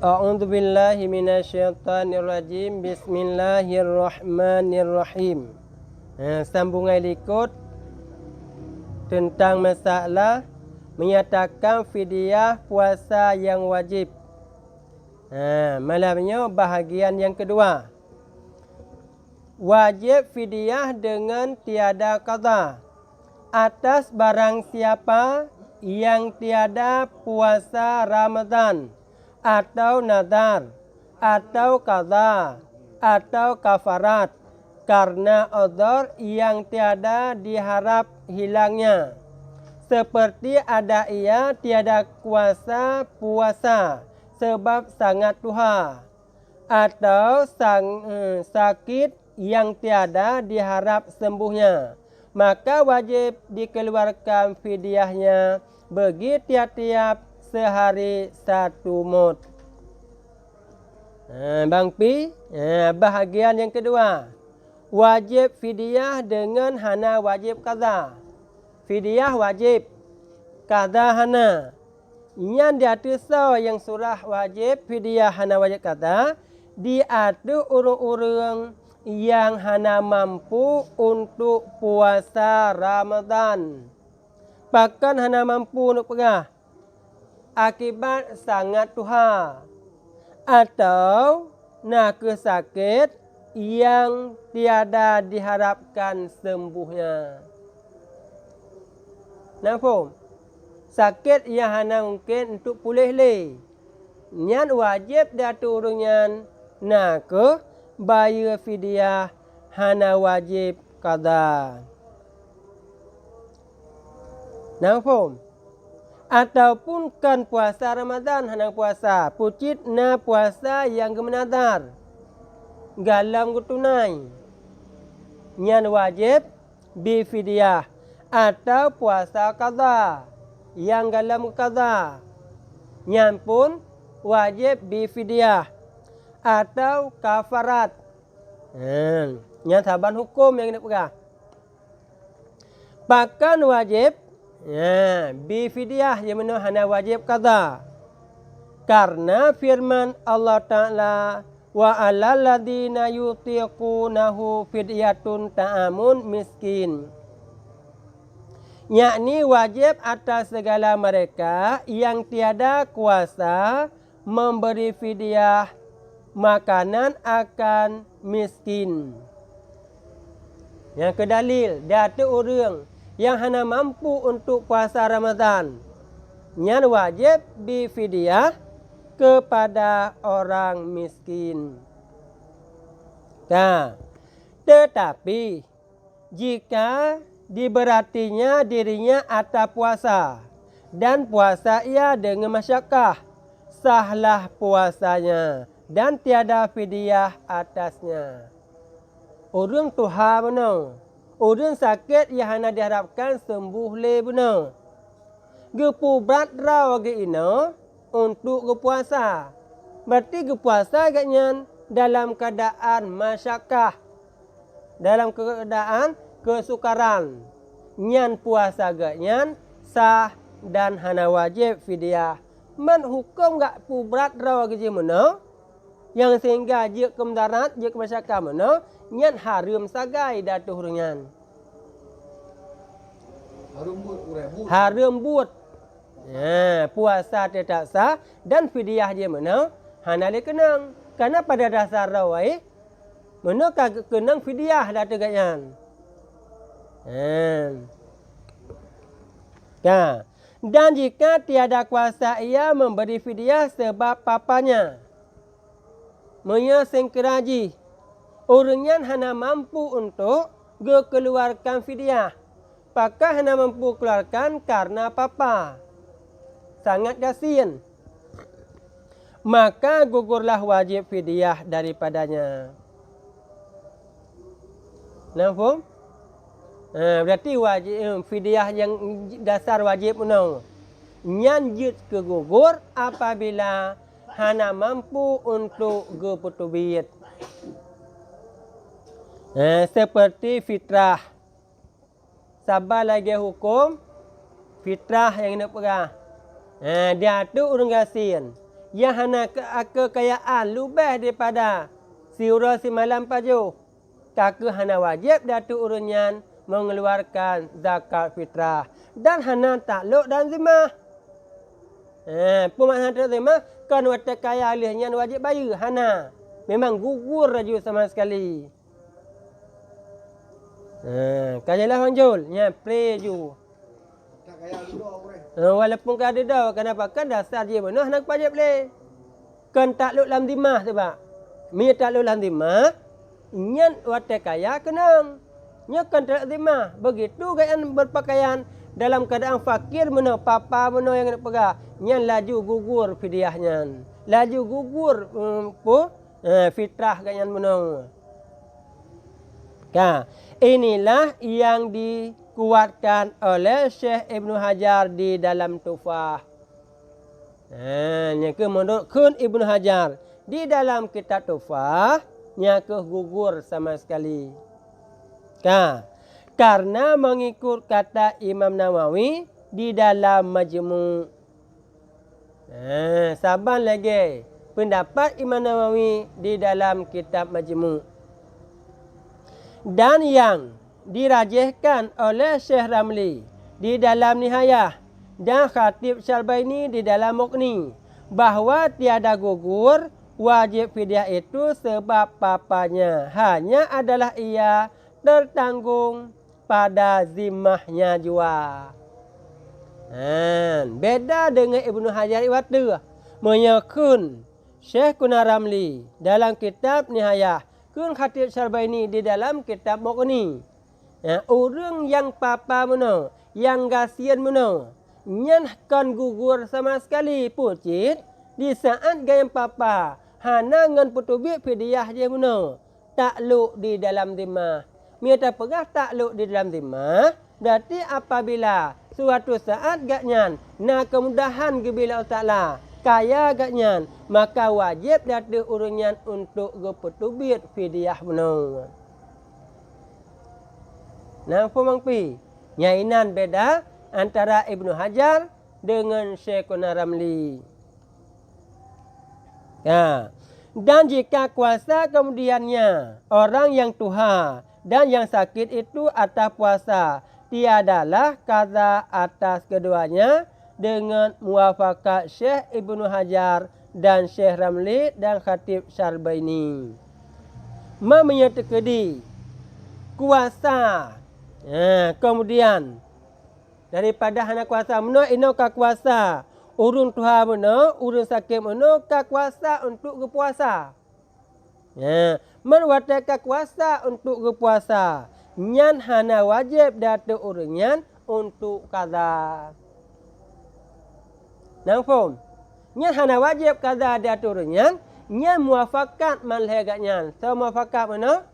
A'udzu billahi minasyaitonir rajim. Bismillahirrahmanirrahim. Sambungan ikut tentang masalah menyatakan fidyah puasa yang wajib. Malamnya bahagian yang kedua. Wajib fidyah dengan tiada qada atas barang siapa yang tiada puasa Ramadan atau nadar atau qada atau kafarat karena uzur yang tiada diharap hilangnya, seperti ada ia tiada kuasa puasa sebab sangat tuha, atau sakit yang tiada diharap sembuhnya, maka wajib dikeluarkan fidyahnya bagi tiap-tiap sehari satu mud. Bang Pi, bahagian yang kedua. Wajib fidyah dengan hana wajib qada. Fidyah wajib, qada hana. Yang diatur yang surah wajib fidyah hana wajib qada diatur urang-urang yang hana mampu untuk puasa Ramadan. Bahkan hana mampu untuk perah akibat sangat tuha atau nak sakit yang tiada diharapkan sembuhnya. Nampak? Sakit yang hana mungkin untuk pulih le. Nyan wajib diatur nyan nak bayar fidyah hana wajib qada. Nampak? Ataupun kan puasa Ramadan hana puasa, pucit na puasa yang gemenadar galam tunai, nyan wajib bi fidyah, atau puasa qada yang galam qada, nyan pun wajib bi fidyah atau kafarat. Nyan saban hukum yang nak pegang. Bahkan wajib bi fidyah yang mana hana wajib qada. Karena firman Allah Ta'ala, wa alal ladina yutiqunahu fidyatun ta'amun miskin. Yakni wajib atas segala mereka yang tiada kuasa memberi fidyah makanan akan miskin. Yang kedalil, data orang yang hana mampu untuk puasa Ramadan, nyan wajib bi fidyah kepada orang miskin. Tetapi jika diberatinya dirinya atas puasa dan puasa ia dengan masyakkah, sahlah puasanya dan tiada fidyah atasnya. Orang tuha benar. Orang sakit yang hana diharapkan sembuh le benar. Gepu berat raw ge ino untuk gepuasa. Berarti gepuasa agaknya dalam keadaan masyakkah, dalam keadaan kesukaran. Nyan puasa agaknya sah dan hana wajib fidyah. Man hukum gak pu berat raw ge mana? Yang sehingga jik kemudarat, jik masyakkah mana? Nyan haram sagai datuh renyan. Haram buat. Puasa tidak sah dan fidyah dia mana? Hana le kenang. Karena pada dasar rawai mana kenang fidyah datuh ganyan. Dan jika tiada kuasa ia memberi fidyah sebab papanya menyesengkeraji, orangnya hana mampu untuk keluarkan fidyah. Apakah hana mampu keluarkan karena papa sangat kasihan, maka gugurlah wajib fidyah daripadanya. Nampak? Berarti wajib fidyah yang dasar wajib menang. Nyanjut ke gugur apabila hana mampu untuk geputubit. Seperti fitrah. Sabar lagi hukum fitrah yang nak perah. Dia tu orang gasin yang hana kekayaan lebih daripada siura si malam paju. Kaka hana wajib datu urunyan mengeluarkan zakat fitrah. Dan hana takluk dan zimah. Pemakna tak zimah, kan wata kaya alihnya wajib bayar. Hana. Memang gugur raju sama sekali. Kajalah Bang Jul. Play ju. Walaupun kan ada dah. Kenapa? Kan dasar dia benar. Nak pajak boleh. Kan takluk lam dimah sebab. Mi takluk lam dimah. Nyan wata kaya kenang. Nya kan takluk dimah. Begitu gayaan berpakaian. Dalam keadaan fakir mana. Papa mana yang nak pegah. Nyan laju gugur fidyahnya. Laju gugur fitrah gayaan mana. Inilah yang dikuatkan oleh Syekh Ibnu Hajar di dalam Tufah. Yang menurut Kun Ibnu Hajar di dalam kitab Tufah, yang gugur sama sekali. Karena mengikut kata Imam Nawawi di dalam Majmu'. Saban lagi pendapat Imam Nawawi di dalam kitab Majmu'. Dan yang dirajihkan oleh Syekh Ramli di dalam Nihayah dan Khatib Syarbaini di dalam Mughni bahawa tiada gugur wajib fidyah itu sebab papanya hanya adalah ia tertanggung pada zimahnya jua. Beda dengan Ibnu Hajar Iwatu menyekun Syekh Kunar Ramli dalam kitab Nihayah, Kun Khatib Syarbaini di dalam kitab Mughni. Orang yang papa mana, yang gasian mana, nyan kan gugur sama sekali pucit di saat gayam papa hana ngan putubik fidyah je mana. Takluk di dalam zimah. Mita pegah takluk di dalam zimah, berarti apabila suatu saat gaknyan na kemudahan gebila Allah Ta'ala kaya agaknya, maka wajib datu urunyan untuk gepetubit fidyah benar. Nampak mangpi? Nyainan beda antara Ibnu Hajar dengan Syekh Kunar Ramli. Dan jika kuasa kemudiannya orang yang tuha dan yang sakit itu atas puasa, tiadalah kaza atas keduanya, dengan muafakat Syekh Ibnu Hajar dan Syekh Ramli dan Khatib Syarbaini. Menyatakan kuasa. Kemudian daripada hana kuasa mana ino ka kuasa. Urun tuha mana, urun sakit mana ka kuasa untuk berpuasa. Menwata ka kuasa untuk berpuasa. Nyan hana wajib datu urunyan untuk kaza. Nampak? Nyan hana wajib kaza dia turunnya. Nyan muafakat malhagaknya. So muafakat mana?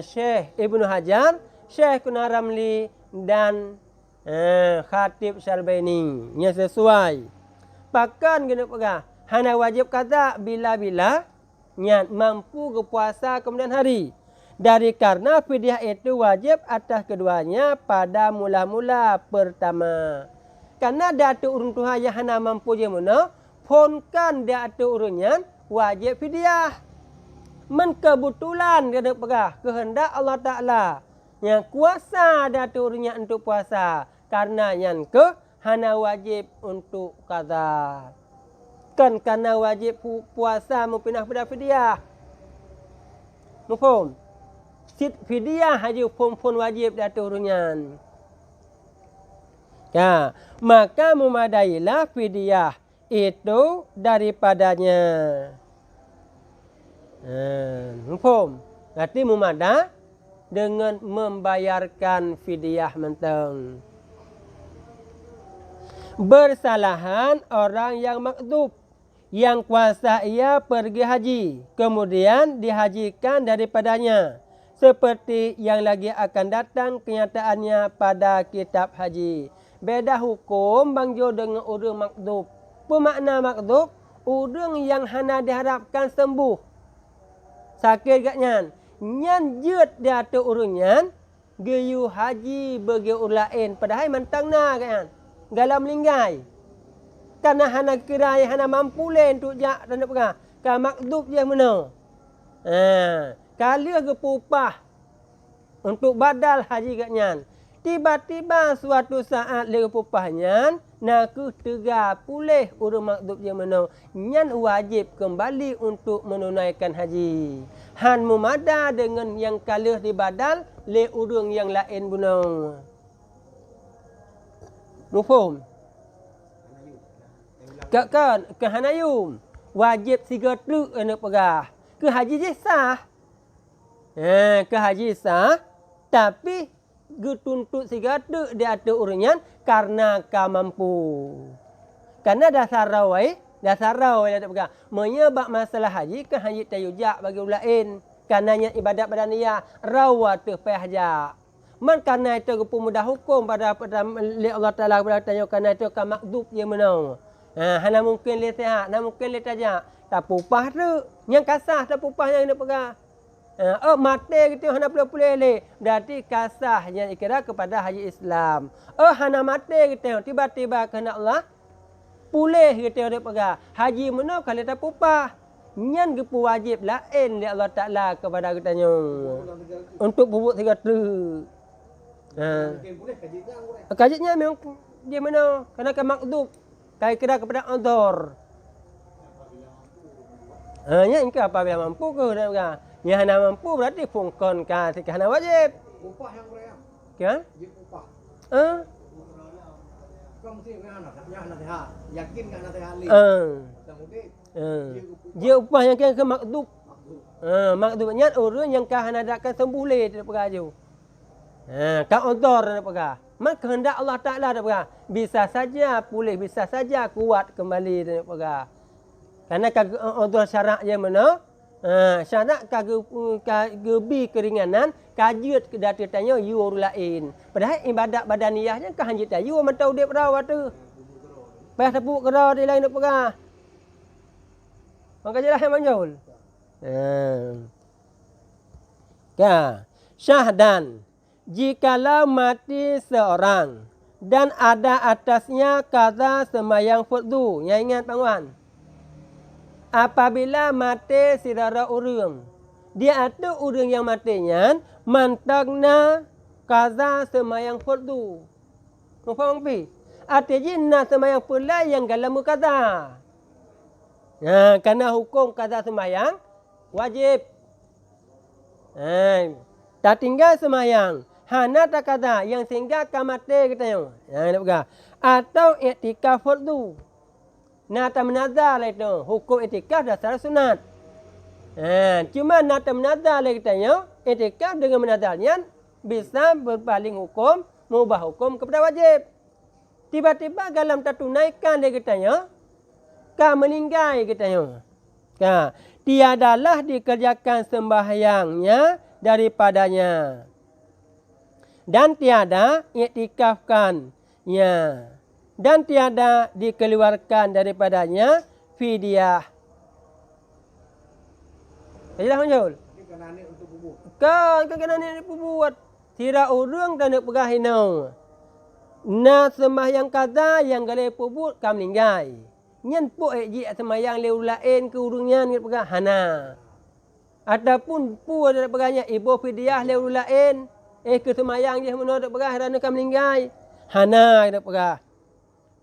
Syekh Ibnu Hajar, Syekh Kunar Ramli dan Khatib Syarbaini. Nyan sesuai. Pakan kena pegah. Hana wajib kaza bila-bila nyan mampu berpuasa kemudian hari. Dari karena fidyah itu wajib atas keduanya pada mula-mula pertama. Karena datu urun tuha yang hana mampu je mana, ponkan datu urunnya wajib fidyah. Menkebetulan kena pegah kehendak Allah Ta'ala yang kuasa datu urunnya untuk puasa. Karena yang hana wajib untuk kaza. Kan karena wajib puasa mempindah pada fidyah. Mufhum? Fidyah haji pun wajib datu urunnya. Maka memadailah fidyah itu daripadanya. Mufhum? Berarti memadah dengan membayarkan fidyah mentang. Bersalahan orang yang makdub yang kuasa ia pergi haji, kemudian dihajikan daripadanya. Seperti yang lagi akan datang kenyataannya pada kitab haji. Beda hukum Bang Jo dengan orang makdub. Pemakna makdub, orang yang hana diharapkan sembuh. Sakit katnya. Nyan jut dia tu urunyan. Geyu haji bagi orang lain. Padahal mentang na katnya. Galam linggai. Karena hana kirai hana mampu len untuk jak dan pegah. Ka makdub je mana. Kali ke pupah untuk badal haji katnya. Tiba-tiba suatu saat le pupahnya nak tega pulih urang makdub je mana. Nyan wajib kembali untuk menunaikan haji. Han memada dengan yang kalah dibadal le urang yang lain bunang. Mufhum? Kan ke hanayum wajib 3 truk anak pegah. Ke haji je sah. Ke haji sah tapi getuntut 3 truk dia ada urunya karena ka mampu. Karena dasar rawai ada pegah. Menyebab masalah haji ke haji tayujak bagi orang lain. Karenanya ibadat badaniyah rawa tu payah. Man karena itu kepu mudah hukum pada Allah Taala pada tanya karena itu ka makdub je menang. Hana mungkin le sihat, hana mungkin le tajak. Tak pupah tu. Yang kasah tak pupah yang nak pegang. Mati gitu hana pulih-pulih le. Berarti kasah yang ikrar kepada haji Islam. Hana mati gitu tiba-tiba kena Allah pulih gitu dia pegang. Haji mana kalau tak pupah. Nyan gepu wajib lain li Allah Taala kepada kitanya. Untuk bubuk 3 truk. Kajinya memang dia mana kena ke makdub. Kai kira kepada udhur. Ya ingkau apabila mampu ke dah. Ya hana mampu berarti fungkon ka hana wajib. Upah yang berapa? Kan? Jip upah. Kau mesti hana sehat. Yakin kan hana sehat li. Dia upah yang ke makdub. Makdubnya urang yang ka hana dak sembuh le dia peraju. Ka udhur dia perga. Maka kehendak Allah Ta'ala dah perga. Bisa saja pulih, bisa saja kuat kembali dah perga. Karena untuk syarat je mana? Syarat kagebi keringanan, kajut kedati tanya you orang lain. Padahal ibadat badaniyahnya kahanjit dah. You mentau dia perawat tu. Payah tepuk kerah dia lain dah perga. Maka jelas yang manjul. Syahdan. Jikalau mati seorang dan ada atasnya qada sembahyang fardu. Yang ingat pangwan. Apabila mati saudara urang, dia ada urang yang matinya mantagna qada sembahyang fardu. Faham pi? Artinya sembahyang pula yang dalam qada. Karena hukum qada sembahyang wajib. Tak tinggal sembahyang. Hana tak kata yang sehingga kamate katanya. Nak pegang. Atau iktikaf fardu. Nata menazar lah itu. Hukum iktikaf dasar sunat. Cuma nata menazar lah katanya. Iktikaf dengan menazarnya bisa berpaling hukum, mengubah hukum kepada wajib. Tiba-tiba dalam tertunaikan dia katanya. Ka meninggal katanya. Tiadalah dikerjakan sembahyangnya daripadanya. Dan tiada iktikafkannya. Dan tiada dikeluarkan daripadanya fidyah. Jelas Manjul? Kan kenani untuk buat. Tira urang dan nak pegah hinau. Na sembahyang qada yang galai pubut kam linggai. Nyen pu ji sembahyang leu lain ke urungnya ngat pegah hana. Ataupun pu ada pegahnya ibu fidyah leu lain. Ke semayang dia menurut pegah kerana kamu meninggal. Hana kita pegah.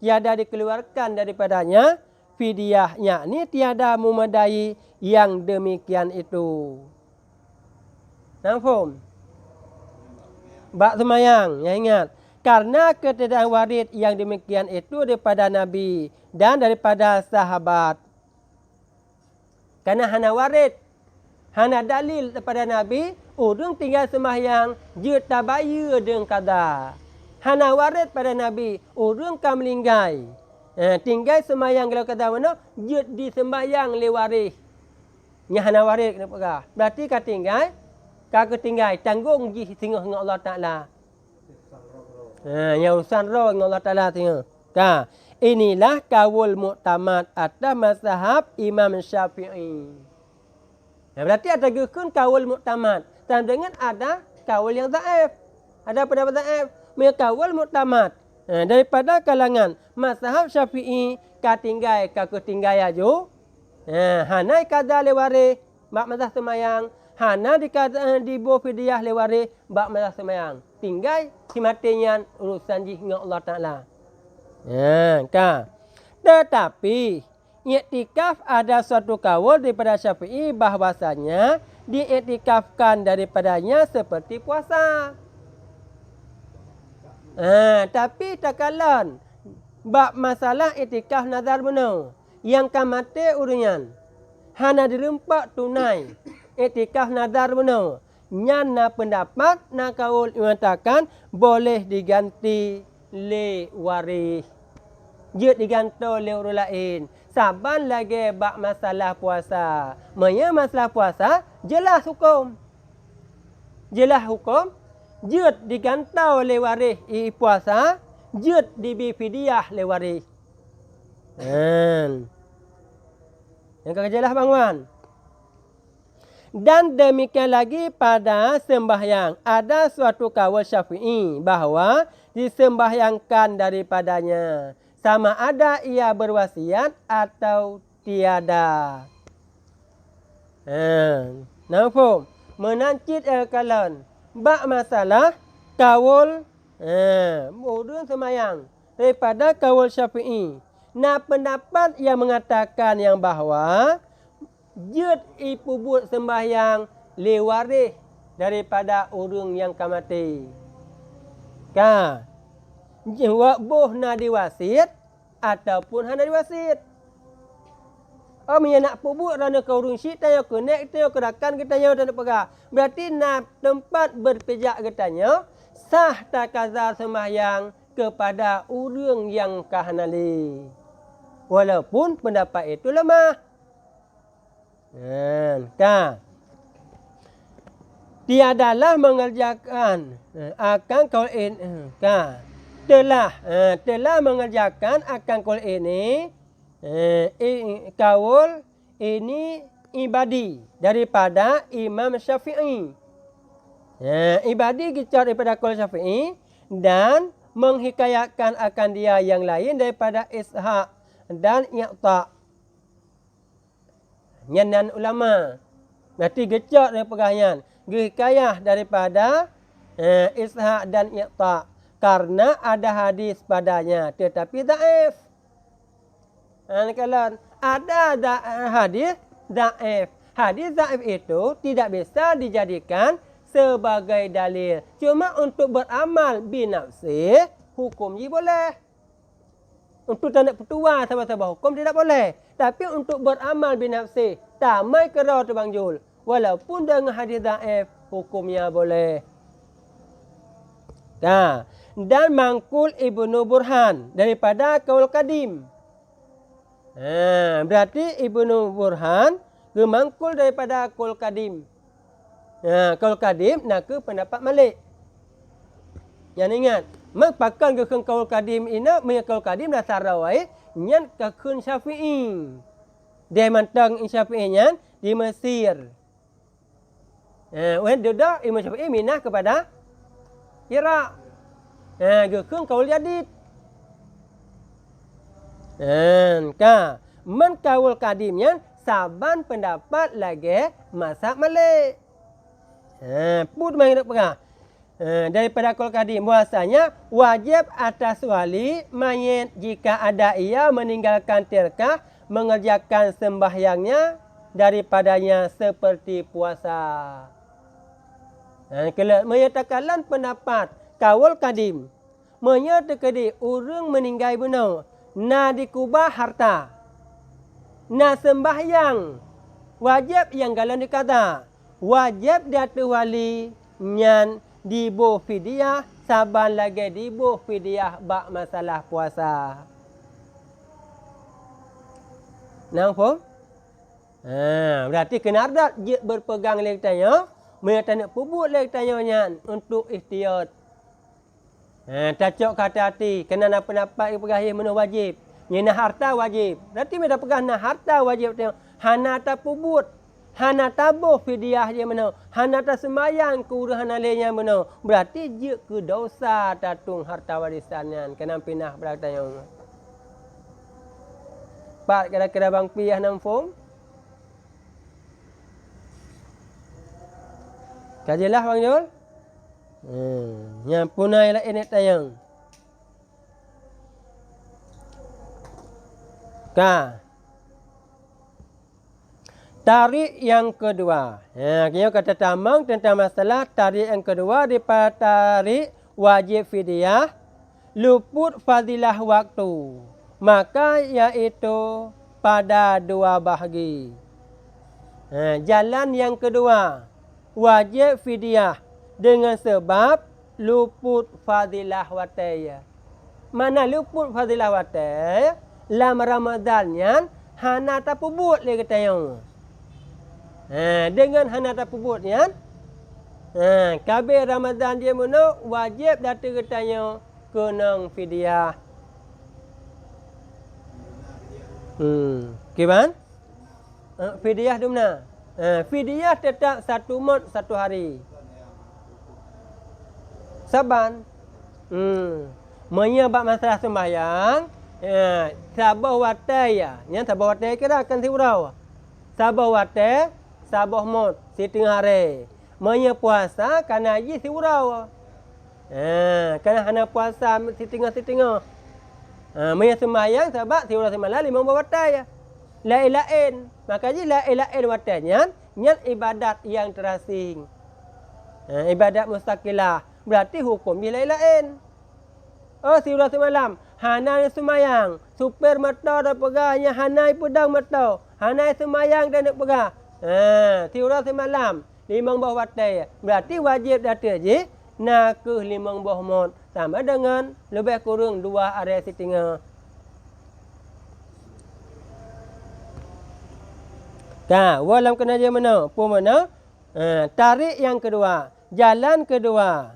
Tiada dikeluarkan daripadanya fidyahnya. Ni tiada memadai yang demikian itu. Nampak? Bak semayang, ya ingat. Karena ketiadaan warid yang demikian itu daripada Nabi dan daripada sahabat. Karena hana warid. Hana dalil daripada Nabi. Urang tinggal sembahyang je tabaya dengan qada. Hana warid pada Nabi, urang kam linggai. Tinggal sembahyang kalau qada mana je di sembahyang le waris. Nya hana warid kena pegah. Berarti ka tinggal ketinggal tanggung ji singah dengan Allah Taala. Yang urusan roh dengan Allah Taala tengah. Inilah kaul muktamad atas mazhab Imam Syafi'i. Berarti ada gekun kaul muktamad. Dan dengan ada kaul yang dhaif. Ada pendapat dhaif. Mereka kaul muktamad. Daripada kalangan mazhab Syafi'i ka tinggal ka ketinggal aju. Hanai kada leware bak mazhab semayang, hana di bo fidyah leware bak mazhab semayang. Tinggal simatinya urusan ji dengan Allah Taala. Tetapi iktikaf ada suatu kaul daripada Syafi'i bahwasanya diiktikafkan daripadanya seperti puasa. Tapi takalan bab masalah iktikaf nazar benar. Yang kamate uringan. Hana dirempak tunai. Iktikaf nazar benar. Nyana pendapat na kaul mengatakan boleh diganti le waris. Dia diganti le orang lain. Saban lagi bab masalah puasa. Maya masalah puasa jelas hukum. Jelas hukum. Jut digantau le waris i puasa, jut dibi fidyah le waris. Yang kata jelas Bang Wan. Dan demikian lagi pada sembahyang. Ada suatu kaul Syafi'i bahawa disembahyangkan daripadanya. Sama ada ia berwasiat atau tiada. Nampak? Menancit kalan. Bak masalah kaul mudun semayang daripada kaul Syafi'i. Nah pendapat yang mengatakan yang bahawa jut ipubut sembahyang lewaris daripada orang yang kamati. Jawab boh na diwasit ataupun hana diwasit. Yang nak pubut rana kau urung syik tanya ke nek tanya ke rakan kita tanya tak nak pegah. Berarti nak tempat berpijak katanya sah tak kaza sembahyang kepada orang yang kahanali. Walaupun pendapat itu lemah. Tiadalah mengerjakan akan kaul ini. Telah mengerjakan akan kaul ini. Kaul ini ibadi daripada Imam Syafi'i. Ibadi gicar daripada kaul Syafi'i dan menghikayatkan akan dia yang lain daripada Ishaq dan Iqta. Nyanan ulama. Berarti gecak daripada yang hikayah daripada Ishaq dan Iqta karena ada hadis padanya tetapi dhaif. Kalau ada hadis dhaif. Hadis dhaif itu tidak bisa dijadikan sebagai dalil. Cuma untuk beramal binafsi, hukum je boleh. Untuk tak nak petua sama-sama hukum tidak boleh. Tapi untuk beramal binafsi, tamai kerau terbangjul. Walaupun dengan hadis dhaif, hukumnya boleh. Dan mangkul Ibnu Burhan daripada kaul kadim. Berarti Ibnu Burhan gemangkul daripada kaul kadim. Kaul kadim nak ke pendapat Malik. Yang ingat, pakkan ke kaul kadim ini, kaul kadim dah sarawai, nyan ke Syafi'i. Dia mantang Syafi'i nyan di Mesir. Wen dedak Imam Syafi'i minah kepada Iraq. Ke kaul jadid. Men kaul kadimnya saban pendapat lagi mazhab Malik. Put mai nak perah. Daripada kaul kadim bahasanya wajib atas wali mayit jika ada ia meninggalkan tilkah mengerjakan sembahyangnya daripadanya seperti puasa. Kalau menyatakan pendapat kaul kadim menyatakan orang meninggal benar na dikubah harta na sembahyang wajib yang galan dikata wajib di atas wali nyan dibo fidyah saban lagi dibo fidyah bak masalah puasa. Nampak? Berarti kena ada berpegang lagi tanya menyatakan nak pubut lagi tanya nyan untuk ihtiyat. Tacok kata hati kena nak pendapat pergahir menu wajib. Nyena harta wajib. Berarti mereka pegang nak harta wajib tengok. Hana tak pubut. hana tabuh fidyah dia mana, hana tersemayang kurang hana lenya mana, berarti je ke dosa tatung harta warisan kena pinah beratayang. Pak kira-kira bang piyah namfum. Kajilah bang Jul. Yang punai lah ini tayang. Tarik yang kedua. Kita kata tamang tentang masalah tarik yang kedua daripada tarik wajib fidyah luput fadilah waktu. Maka iaitu pada dua bahagi. Jalan yang kedua wajib fidyah dengan sebab luput fadilah wataya. Mana luput fadilah wataya? Lam Ramadan yang hana tapubut le kata yang. Dengan hana tapubut yang kabeh Ramadan dia mana wajib datang kata yang kena fidyah. Kiban? Fidyah tu mana? Fidyah tetap satu mot satu hari. Saban. Menyebab masalah sembahyang. Sabah watai ya. Yang sabah watai kira akan tiurau. Sabah watai, sabah mot, setengah hari. Menyebab puasa kerana haji tiurau. Kerana hana puasa setengah-setengah. Menyebab sembahyang sebab tiurau semalam 5 watai ya. Lain-lain. Makanya lain-lain watanya nyat ibadat yang terasing. Ibadat mustaqilah. Berarti hukum dia lain-lain. Oh, tiurau semalam. Hanai semayang. Super mata dah pegahnya. Hanai pedang mata. Hanai semayang dan nak pegah. Tiurau semalam. 5 buah watai. Berarti wajib datang je. Nak ke 5 buah mot. Sama dengan lebih kurang 2 hari setengah. Walam kena dia mana? Pun mana? Tarik yang kedua. Jalan kedua.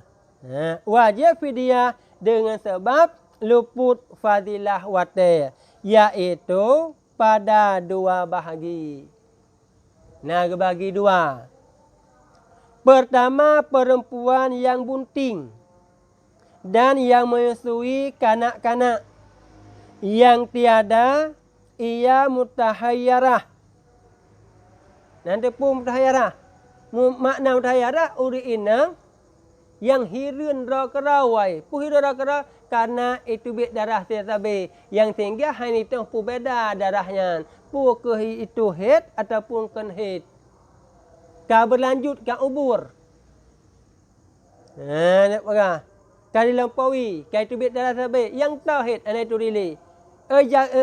Wajib fidyah dengan sebab luput fadilah watai. Iaitu pada 2 bahagi. Bagi 2. Pertama, perempuan yang bunting. Dan yang menyusui kanak-kanak. Yang tiada ia mutahayyarah. Nanti pun mutahayyarah. Makna mutahayyarah uri inang yang hirun rakerawai. Pu hirun rakerawai karena itu bit darah tetapi yang tinggi hanya itu pu beda darahnya. Pu ke itu head ataupun kan head. Ka berlanjut ka ubur. Nak pegah. Ka dilampaui, ka itu bit darah tetapi yang tahu head ana itu rili.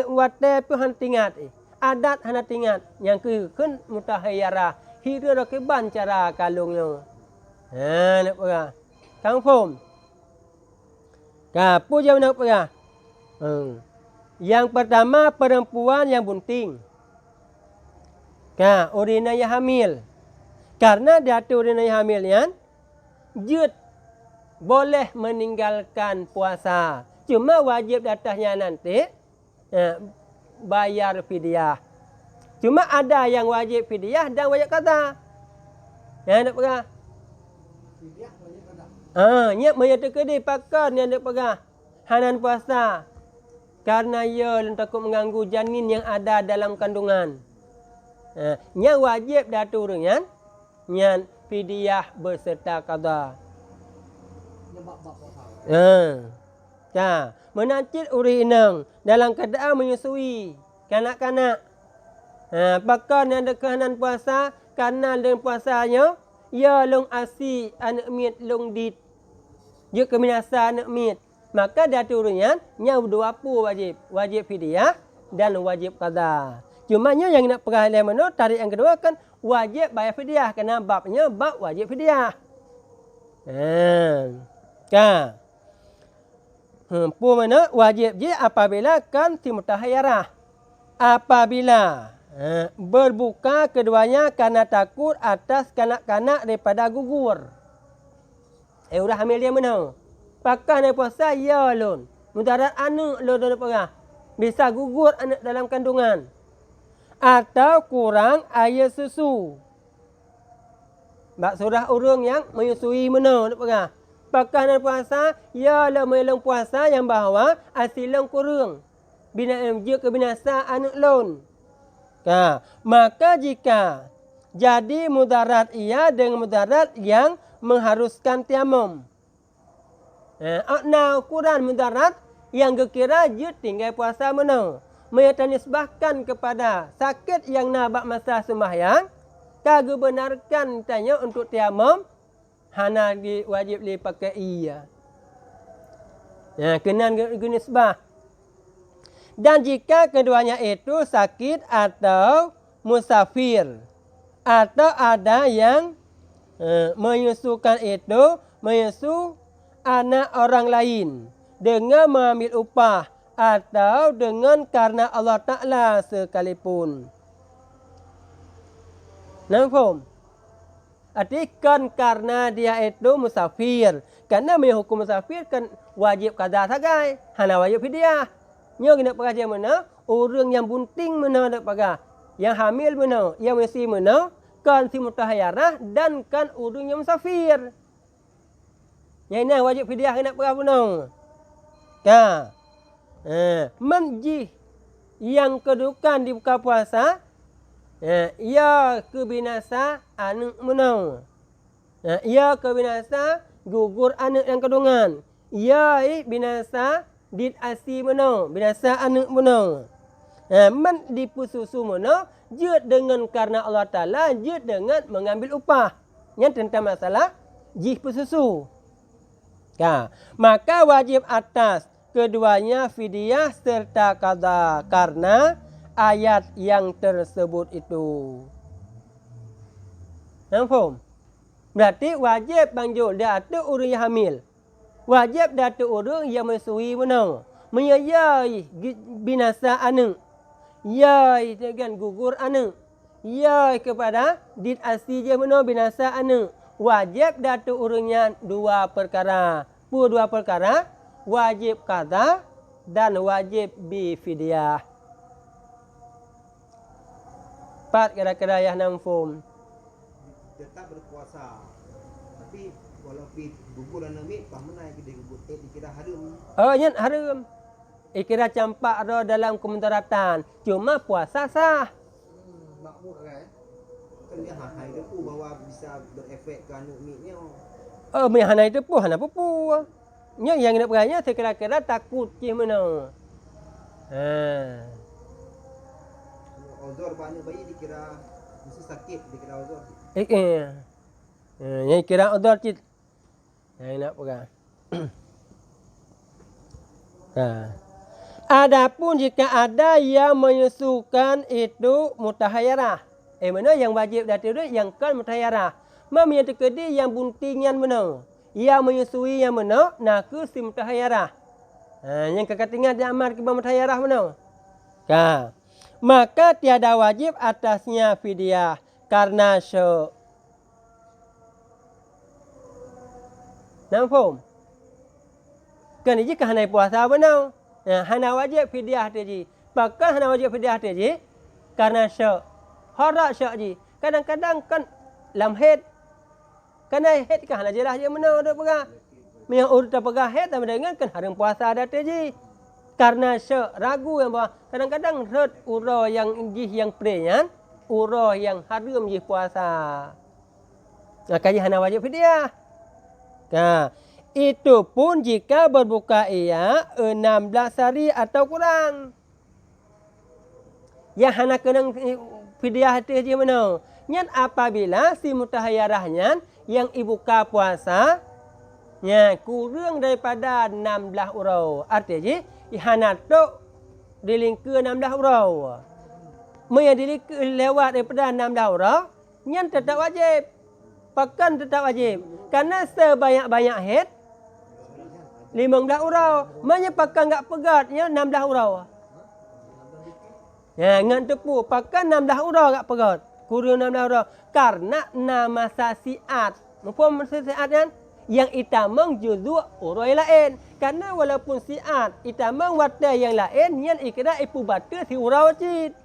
Watai pu hantingat. Adat hana tingat yang ke kun mutahayyarah hidup rakiban cara kalungnya. Nak pegah. Kang Fom. Pu jauh nak pegah. Yang pertama perempuan yang bunting. Urina yang hamil. Karena dia tu urina yang hamil yang jut boleh meninggalkan puasa. Cuma wajib datangnya nanti bayar fidyah. Cuma ada yang wajib fidyah dan wajib qada. Yang nak pegah. Fidyah wajib qada. Nyap maya tekedi pakan yang nak pegah. Hanan puasa. Karena ia takut mengganggu janin yang ada dalam kandungan. Yang wajib daturun yang fidyah berserta qada. Menancit uri inang dalam keadaan menyusui kanak-kanak. Pakan yang ada kehanan puasa karena dengan puasanya ia long asi anak mit long dit. Dia keminasa anak mit. Maka dia turunnya nyau 2 wajib. Wajib fidyah dan wajib qada. Cuma yang nak perhatian mana tarik yang kedua kan wajib bayar fidyah kerana babnya bab wajib fidyah. Pu mana wajib je apabila kan si mutahayyarah. Apabila berbuka keduanya karena takut atas kanak-kanak daripada gugur. Udah hamil dia mana? Pakai puasa ya lun. Mudarat anak lun dah perah. Bisa gugur anak dalam kandungan. Atau kurang air susu. Bak surah urung yang menyusui mana nak perah. Pakah nak puasa, ya la melong puasa yang bahawa asilong kurung. Bina je kebinasaan lon. Maka jika jadi mudarat ia dengan mudarat yang mengharuskan tiamum. Now Quran mudarat yang kekira je tinggal puasa mana. Mereka nisbahkan kepada sakit yang nabak masa sembahyang. Kagak benarkan tanya untuk tiamum. Hana wajib dipakai iya. Kena nisbah. Dan jika keduanya itu sakit atau musafir. Atau ada yang menyusukan itu. Menyusu anak orang lain. Dengan mengambil upah. Atau dengan karena Allah Ta'ala sekalipun. Nampak? Artikan karena dia itu musafir. Karena hukum musafir kan wajib qada sagai. Hana wajib fidyah. Nyo kena perhatian mana? Orang yang bunting mana nak pagah. Yang hamil mana? Yang masih mana? Kan si mutahayyarah dan kan orang yang musafir. Yang ini wajib fidyah kena perhatian mana? Menjih yang kedudukan di buka puasa. Ia kebinasa anak menang. Ia kebinasa gugur anak yang kandungan. Ia binasa dit asi menang. Binasa anak menang. Men dipususu menang. Je dengan karena Allah Ta'ala. Je dengan mengambil upah. Yang tentang masalah jih pususu. Maka wajib atas keduanya fidyah serta qada. Karena ayat yang tersebut itu. Nampak? Berarti wajib banjul datu orang yang hamil. Wajib datu orang yang menyusui menang. Menyayai binasa anak. Yai dengan gugur anak. Yai kepada dit asli je menang binasa anak. Wajib datu orangnya dua perkara. Dua perkara. Wajib qada dan wajib bifidyah. Kira-kira yang namfum. Tetap berpuasa. Tapi walau gugur dan namik, pahmenai kita gugur dikira harum. Yang harum. Ikira campak ada dalam kementaratan. Cuma puasa sah. Makmur kan? Kan dia hai depu bahawa bisa berefek ke anak miknya. Hana itu pun hana pupu. Yang nak peranya saya kira-kira takut je mana. Uzur bana bayi dikira mesti sakit dikira uzur. Yang kira uzur cit. Yang nak pegang. Adapun jika ada yang menyusukan itu mutahayyarah. Mana yang wajib datu itu yang kan mutahayyarah. Mam yang terkedi yang buntingan mana? Yang menyusui yang mana? Naku si mutahayyarah. Yang kekatingan diamal ke mutahayyarah mana? Maka tiada wajib atasnya fidyah karena syuk. Nampak? Kan ini kan hana puasa benar. Hana wajib fidyah je. Bahkan hana wajib fidyah je karena syuk. Harak syuk je. Kadang-kadang kan lam head. Karena head kan hana jelas je benar dak pegah. Yang urut tak pegah head tak dengan kan haram puasa dak je. Karena syuk ragu yang bahawa kadang-kadang red uro yang jih yang preyan, uro yang haram jih puasa. Makanya hana wajib fidyah. Itu pun jika berbuka ia 16 hari atau kurang. Yang hana kena fidyah itu je mana? Yang apabila si mutahayyarahnya yang ibuka puasa kurang daripada 16 urau. Artinya hana tu dilingkir 16 urau. Mereka dilingkir lewat daripada 16 urau, yang tetap wajib. Pakan tetap wajib. Karena sebanyak-banyak head 15 urau. Mereka pakan tak pegat 16 urau. Dengan tepu, pakan 16 urau tak pegat. Kurang 16 urau. Karena nama sasiat. Apa maksud siat kan? Yang itamang juzuk urau yang lain. Karena walaupun siat, itamang watai yang lain, yang ikira ipu batu si urau cid.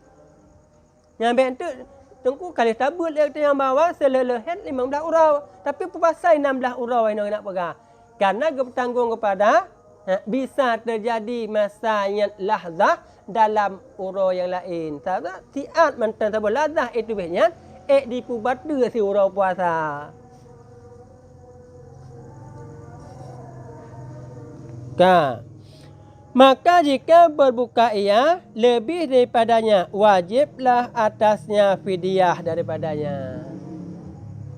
Yang bentuk Tengku kali tabut dia yang bawah selelehet 15 urau. Tapi pasal 16 urau yang nak pegang. Karena bertanggung kepada bisa terjadi masa yang lahzah dalam urau yang lain. Sebab tiat mantan sebab lahzah itu biasanya dipubatu si urau puasa. Maka jika berbuka ia lebih daripadanya, wajiblah atasnya fidyah daripadanya.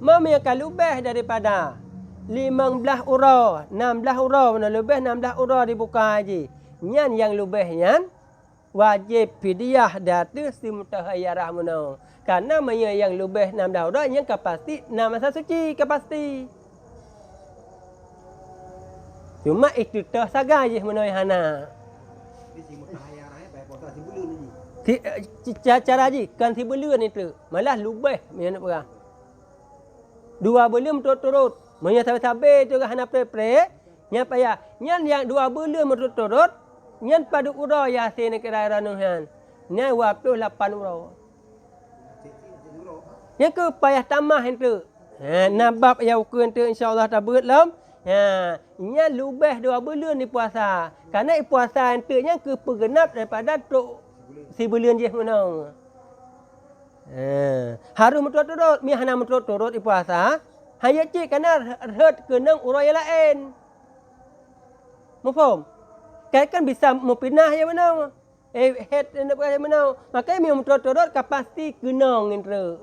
Memiakan lebih daripada 15 urau, 16 urau, mana lebih 16 urau dibuka haji. Nyan yang lebihnya wajib fidyah datu si mutahayyarah menau. Karena yang lebih 16 urau yang kapasti 6 masa suci kapasti. Cuma itu dah saga je menoi hana. Di si mutahayyarah bayar puasa si bulan ni. Cara je kan si bulan itu. Malah lubeh nak perang. 2 bulan turut-turut. Menya sabe-sabe tu hana pre-pre. Nya payah. Nyan yang 2 bulan turut-turut. Nyan pada urau yasin kira ranuhan. Nya 28 urau. Yang ke payah tamah itu. Nabab yang ukur itu insya-Allah tabut lam. Nya lubeh 2 bulan ni puasa. Karena puasa itu nya ke pergenap daripada tok si bulan je menang. Harus turut-turut, mi hana turut-turut di puasa. Hanya cik karena herd kenang urang yang lain. Mufaham? Kan bisa mempinah yang menang. Head nak buat yang menang. Makanya mi turut-turut kapasti kenang itu.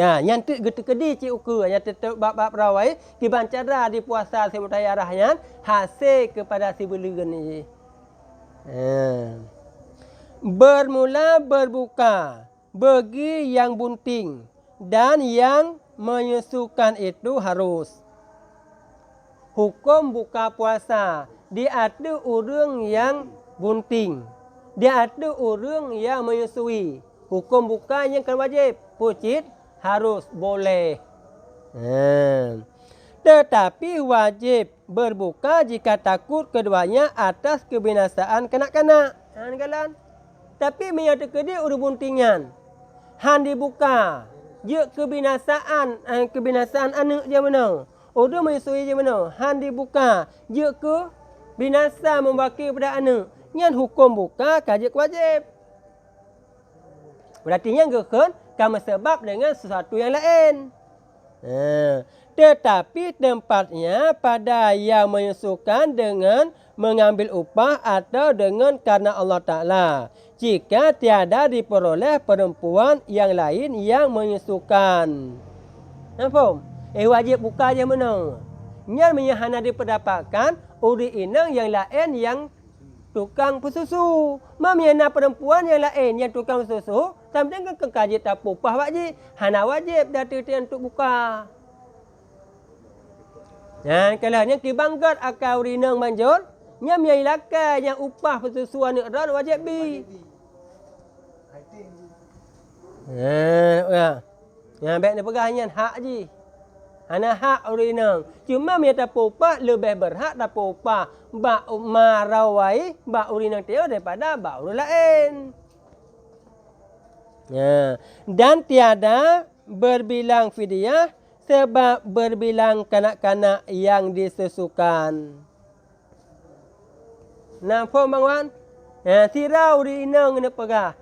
Yang tu getu-gedi cik ukur yang tetap bab-bab perawai dibancara di puasa si mutahayyarahnya hasil kepada si bulan ni. Bermula berbuka bagi yang bunting dan yang menyusukan itu harus. Hukum buka puasa dia ada orang yang bunting, dia ada orang yang menyusui. Hukum buka yang kan wajib, pucit harus boleh. Tetapi wajib berbuka jika takut keduanya atas kebinasaan kanak-kanak. Tapi menyata dia udah buntingan. Han dibuka. Je kebinasaan anak dia mana? Udah menyusui je mana? Han dibuka. Je ke binasa membaki pada anak. Nyan hukum buka kajak wajib. Berarti yang gekun kama sebab dengan sesuatu yang lain. Tetapi tempatnya pada yang menyusukan dengan mengambil upah atau dengan karena Allah Ta'ala. Jika tiada diperoleh perempuan yang lain yang menyusukan. Nampak? Wajib buka je mana? Nyan menyahana diperdapatkan uri inang yang lain yang tukang pesusu. Mamiana perempuan yang lain yang tukang pesusu. Sampai kan kekaji tak upah wajib. Hana wajib dah titian untuk buka. Kalau yang kibanggat akau rinang manjur. Yang menyilakan yang upah pesusuan ni ran wajib bi. Yang baik ni pegahnya hak je. Hana hak rinang. Cuma minta upah lebih berhak tak upah. Bak marawai, bak urinang teo daripada bak urang lain. Dan tiada berbilang fidyah sebab berbilang kanak-kanak yang disusukan. Nampak bang Wan? Sirau di inang ni pegah.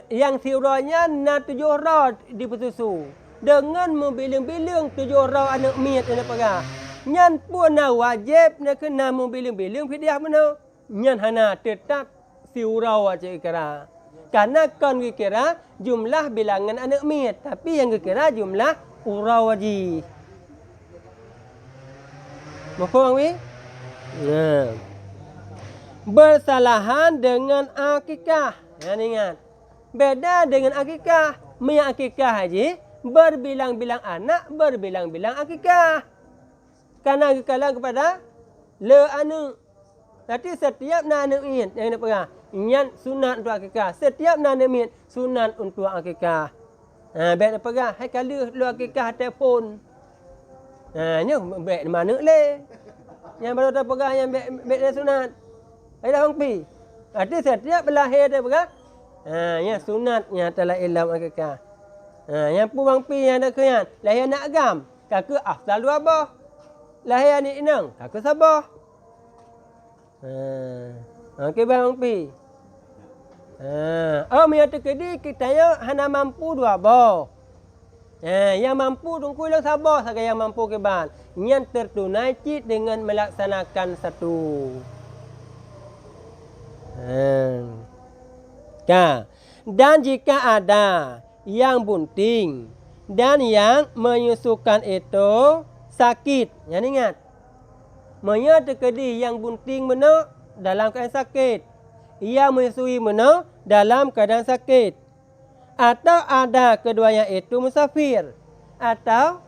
Yang siraunya na 7 rau dipesusu. Dengan membilang-bilang 7 rau anak miat ni pegah. Nyan pun na wajib nak kena membilang-bilang fidyah mana. Nyan hana tetap sirau aja kira. Karena kan kira jumlah bilangan anak miat. Tapi yang kira jumlah urau wajib. Mafhum wi? Bersalahan dengan akikah. Ingat. Beda dengan akikah. Mia akikah haji berbilang-bilang anak, berbilang-bilang akikah. Karena akikah kepada le anu. Berarti setiap anak miat yang nak pegang. Ingat sunat untuk akikah. Setiap anak miat sunat untuk akikah. Baik nak pegang. Hai kala lu akikah telefon. Ni baik mana le. Yang baru tak pegang yang baik sunat. Hai dah hang pi. Arti setiap berlahir dia pegang. Yang sunatnya telah ilam akikah. Yang puang pi yang ada keyan. Lahir nak agam. Kakak afdal dua bah. Lahir ni inang. Kakak sabah. Okey bang pi. Yang terkedi kita yang hana mampu dua bah. Yang mampu tunggu lang sabar sahaja yang mampu ke ban. Yang tertunai cit dengan melaksanakan satu. Dan jika ada yang bunting dan yang menyusukan itu sakit. Yang ingat. Menya terkedi yang bunting mana dalam keadaan sakit. Yang menyusui mana dalam keadaan sakit. Atau ada keduanya itu musafir. Atau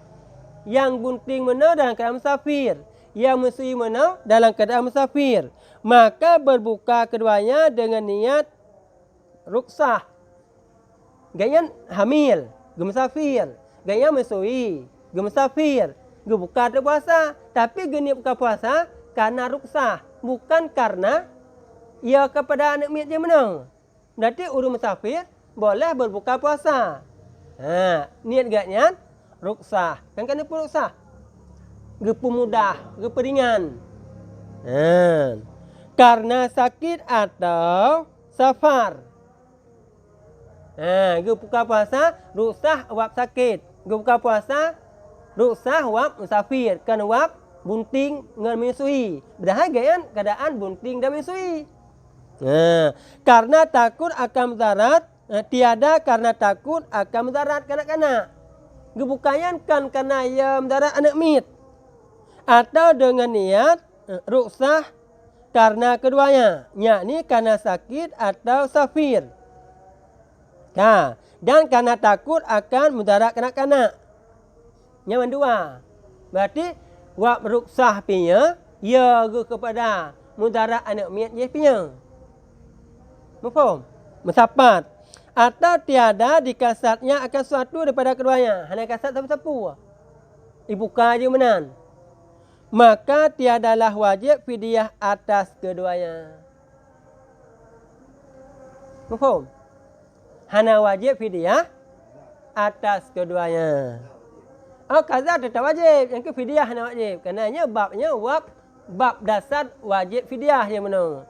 yang bunting mana dalam keadaan musafir. Yang menyusui mana dalam keadaan musafir. Maka berbuka keduanya dengan niat ruksah. Ganyan hamil, gemusafir. Ganyan menyusui, gemusafir. Gebuka tu puasa. Tapi geni buka puasa karena ruksah. Bukan karena ia kepada anak miat dia menang. Berarti urus musafir boleh berbuka puasa. Niat gatnya ruksah. Kan pun ruksah. Gepu mudah, gepu ringan. Karena sakit atau safar. Gebuka puasa ruksah wab sakit. Gebuka puasa ruksah wab musafir. Kan wab bunting dengan menyusui. Berdahaga keadaan bunting dan menyusui. Karena takut akan mudarat. Tiada karena takut akan mudarat kanak-kanak. Gebukayan kan karena ia mudarat anak mit. Atau dengan niat ruksah karena keduanya. Yakni karena sakit atau safir. Dan karena takut akan mudarat kanak-kanak. Yang kedua. Berarti wak ruksah punya. Ya kepada mudarat anak mit dia punya. Mufaham? Mensapat. Atau tiada dikasatnya akan suatu daripada keduanya. Hanya kasat sapu-sapu. Dibuka je menan. Maka tiadalah wajib fidyah atas keduanya. Mufaham? Hanya wajib fidyah atas keduanya. Kaza tetap wajib. Yang ke fidyah hanya wajib. Kerana babnya bab dasar wajib fidyah yang mana.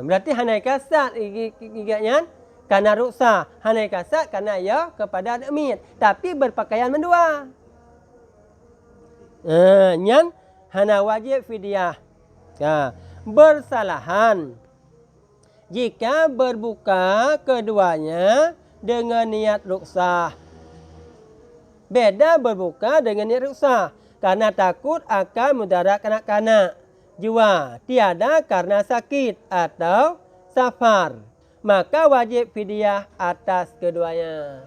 Berarti hanya kasat gigatnya karena ruksah. Hanya kasat karena ia kepada anak mit. Tapi berpakaian mendua. Yang hanya wajib fidyah. Bersalahan. Jika berbuka keduanya dengan niat ruksah. Beda berbuka dengan niat ruksah. Karena takut akan mudarat kanak-kanak. Jua tiada karena sakit atau safar. Maka wajib fidyah atas keduanya.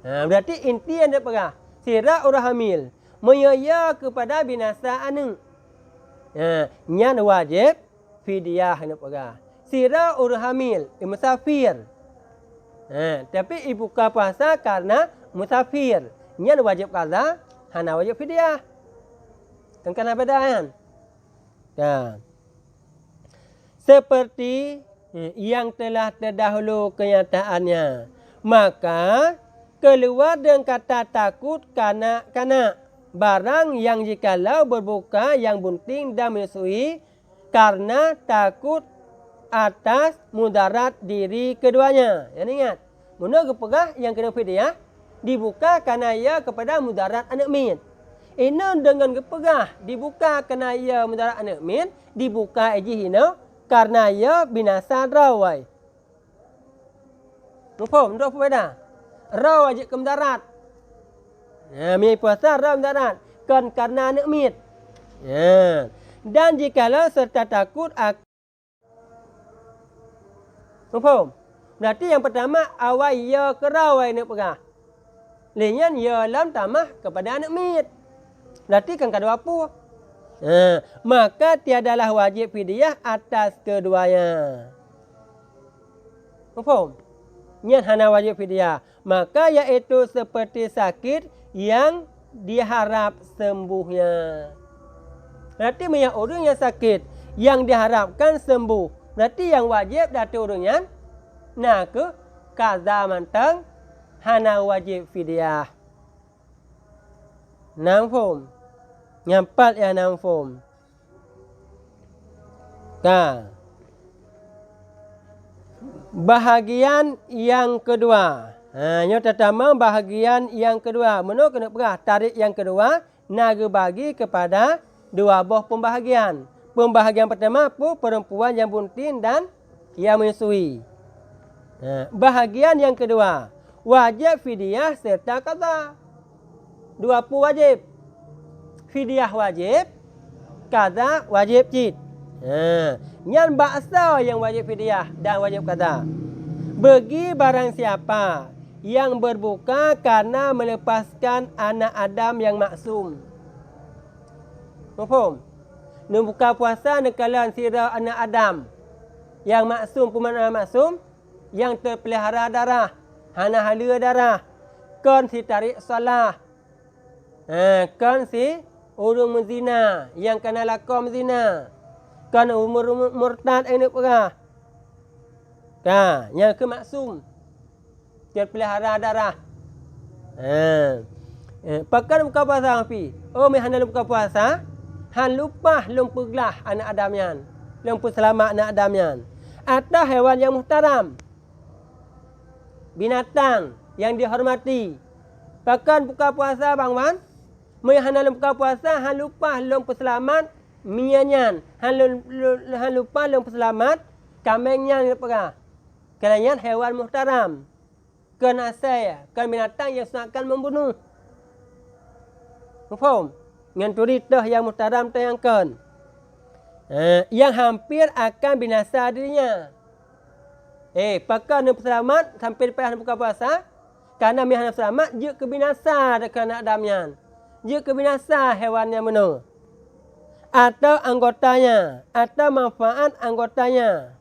Berarti inti yang dia pegah. Sirah orang hamil. Menyaya kepada binasa anu. Yang wajib fidyah yang dia pegah. Sirah orang hamil. Musafir. Tapi ibu buka puasa karena musafir. Yang wajib qada. Hana wajib fidyah. Kan beda kan? Seperti yang telah terdahulu kenyataannya. Maka keluar dengan kata takut kanak-kanak. Barang yang jikalau berbuka yang bunting dan menyusui karena takut atas mudarat diri keduanya. Yang ingat. Mula kepegah yang kena fidyah dibuka kerana ia kepada mudarat anak mit. Ini dengan kepegah dibuka kerana ia mudarat anak mit, dibuka eji hina karena ia binasa rawai. Mufaham? Tak apa. Raw aja ke mudarat. Mi puasa raw mudarat kan karena anak mit. Dan jikalau serta takut akan. Mufaham? Berarti yang pertama awal ia ke rawai nak pegah. Lainnya ia lam tamah kepada anak mit. Berarti kan kada apa. Maka tiadalah wajib fidyah atas keduanya. Faham? Yang hana wajib fidyah. Maka iaitu seperti sakit yang diharap sembuhnya. Berarti banyak orang yang sakit yang diharapkan sembuh. Berarti yang wajib daturunyan na ke kaza mantang hana wajib fidyah. Nang phom. Nyampat ya nang phom. Nah. Bahagian yang kedua. Yang pertama bahagian yang kedua. Menurut kena perah tarik yang kedua naga bagi kepada dua buah pembahagian. Pembahagian pertama pun perempuan yang bunting dan yang menyusui. Bahagian yang kedua wajib fidyah serta qada. Dua pun wajib. Fidyah wajib, qada wajib cid. Yang baksa yang wajib fidyah dan wajib qada. Bagi barang siapa yang berbuka karena melepaskan anak Adam yang maksum. Faham? Nak buka puasa nekalan sirah anak Adam yang maksum, pemana maksum yang terpelihara darah, hana hala darah, kon si tarik salah. Kon si urung menzina yang kena lakom zina. Kon umur murtad ini perah. Yang ke maksum terpelihara darah. Pakai buka puasa api. Oh, hana buka puasa. Han lupa lumpuglah anak Adamyan. Lumpur selamat anak Adamyan. Atau hewan yang muhtaram. Binatang yang dihormati. Pakai buka puasa bang Wan. Hana buka puasa. Han lupa lumpur selamat mianyan. Han lupa lumpur selamat kambingnya yang perah. Kerana hewan muhtaram. Kan asal, kan binatang yang akan membunuh. Faham? Dengan turitah yang muhtaram tayangkan. Yang hampir akan binasa dirinya. Pakai nak selamat sampai lepas buka puasa. Kerana mihan selamat, dia kebinasa dekat anak Adamyan. Dia kebinasa hewan yang benar. Atau anggotanya. Atau manfaat anggotanya.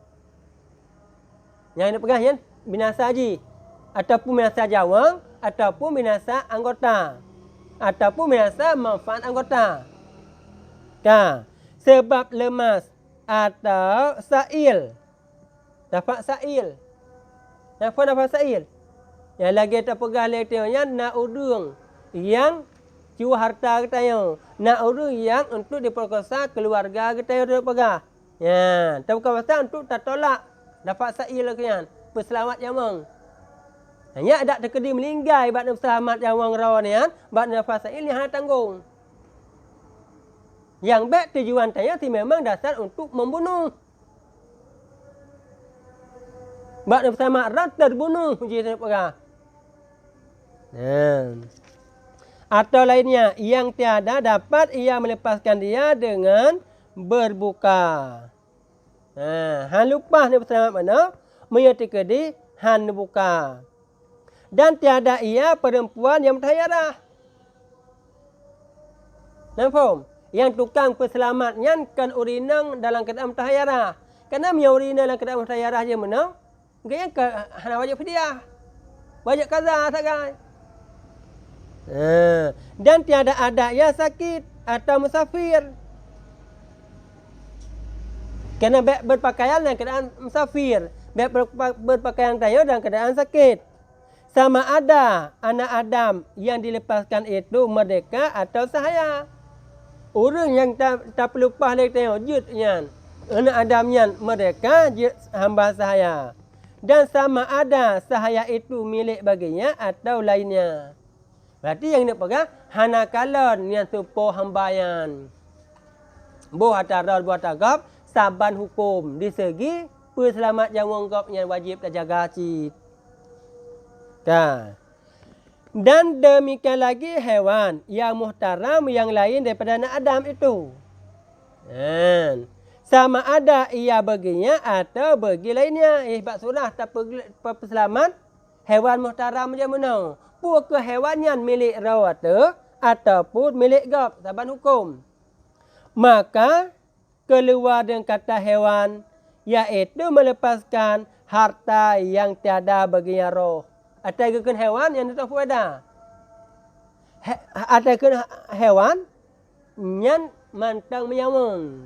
Yang ini pegang ya, binasa haji. Ataupun binasa jawang. Ataupun binasa anggota. Ataupun binasa manfaat anggota. Sebab lemas atau sa'il. Dapat sa'il. Apa dapat sa'il? Yang lagi terpegang letihnya nak udung. Yang cua harta kita. Nak udung yang untuk diperkosa keluarga kita yang terpegang. Ya, terpegang untuk tak tolak. Dapat sa'il lagi kan. Peselamat jamang. Hanya ada terkedi meninggal ibadat peselamat jamang rawa ni kan. Ibadat dapat sa'il ni hanya tanggung. Yang baik tujuan tanya si memang dasar untuk membunuh. Ibadat peselamat rawa terbunuh. Uji terpegang. Atau lainnya. Yang tiada dapat ia melepaskan dia dengan berbuka. Han lupa ni peselamat mana? Menyetika di han buka. Dan tiada ia perempuan yang bertayarah. Nampak? Yang tukang peselamatnya kan urinang dalam keadaan bertayarah. Kerana dia urinang dalam keadaan bertayarah je mana? Gaya ke hana wajib fidyah. Wajib qaza sagai. Dan tiada ada ia sakit atau musafir. Kerana berpakaian dalam keadaan musafir. Berpakaian tayo dalam keadaan sakit. Sama ada anak Adam yang dilepaskan itu merdeka atau sahaya. Orang yang tak perlu pah lagi tayo jutnya. Anak Adam yang merdeka jut hamba sahaya. Dan sama ada sahaya itu milik baginya atau lainnya. Berarti yang nak pegang hana kalon yang supo hambayan. Boh atara buat agap saban hukum di segi peselamat yang wonggap yang wajib terjaga cid. Dan demikian lagi hewan yang muhtaram yang lain daripada anak Adam itu. Sama ada ia baginya atau bagi lainnya. Bak surah tak peselamat hewan muhtaram macam mana? Pun ke hewan yang milik rawata ataupun milik gap saban hukum. Maka keluar dengan kata hewan iaitu melepaskan harta yang tiada baginya roh. Atakan hewan yang tak faedah. Atakan hewan yang mantang menyawang.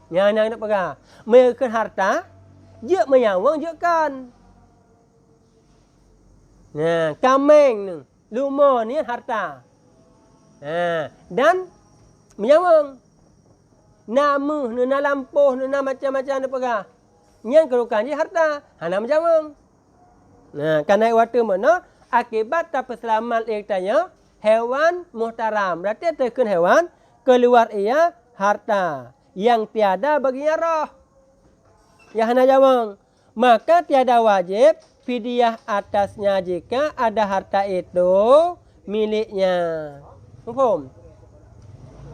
Yang nak pegang. Mereka harta je menyawang je kan. Nah, kameng ni, lumo ni harta. Dan menyawang. Nama ni, na lampuh ni, na macam-macam ni pegah. Yang kerukan je harta, hana menyawang. Nah, karena waktu mana akibat tak selamat ia tanya hewan muhtaram. Berarti terkena hewan keluar ia harta yang tiada baginya roh. Yang hana jawang. Maka tiada wajib fidyah atasnya jika ada harta itu miliknya. Faham?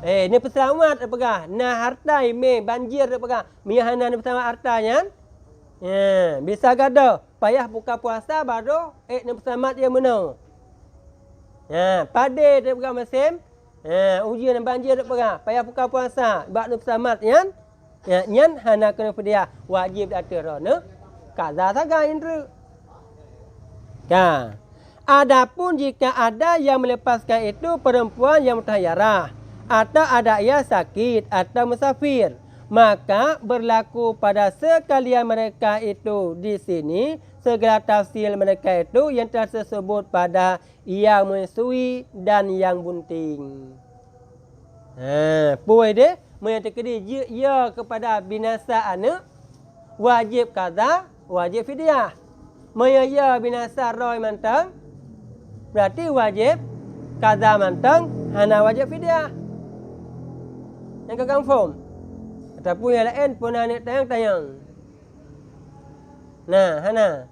Ni peselamat apakah? Nah harta ini banjir apakah? Mihana ni peselamat hartanya. Bisa gada. Payah buka puasa baru ni peselamat yang mana? Pada dia apakah musim? Ujian banjir apakah? Payah buka puasa. Bak ni peselamat yang nyan hana kena fidyah. Wajib atur ne. Kaza saga indra. Adapun jika ada yang melepaskan itu perempuan yang mutahayyarah atau ada ia sakit atau musafir, maka berlaku pada sekalian mereka itu di sini segala tafsir mereka itu yang telah tersebut pada yang menyusui dan yang bunting. Puai dia menyatakan dia kepada binasa anak wajib kaza, wajib fidyah. Maya binasa roy mantang berarti wajib kaza mantang hana wajib fidyah. Yang kakang faham? Ataupun yang lain pun anak tayang-tayang. Nah, hana.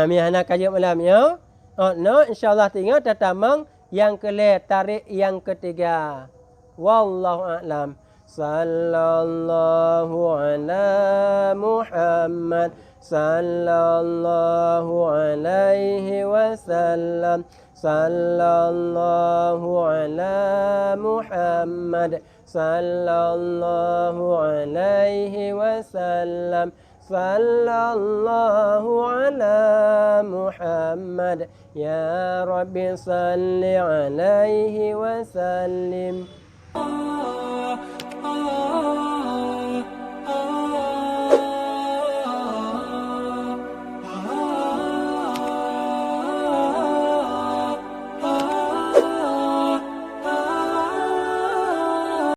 Mi hana kaji malam ya. No, insyaAllah tinggal tatamang yang kelih tarik yang ketiga. Wallahu a'lam. Sallallahu ala Muhammad. Sallallahu alaihi wasallam. Sallallahu ala Muhammad. Sallallahu alaihi wasallam. Sallallahu ala Muhammad. Ya Rabbi salli alaihi wasallim.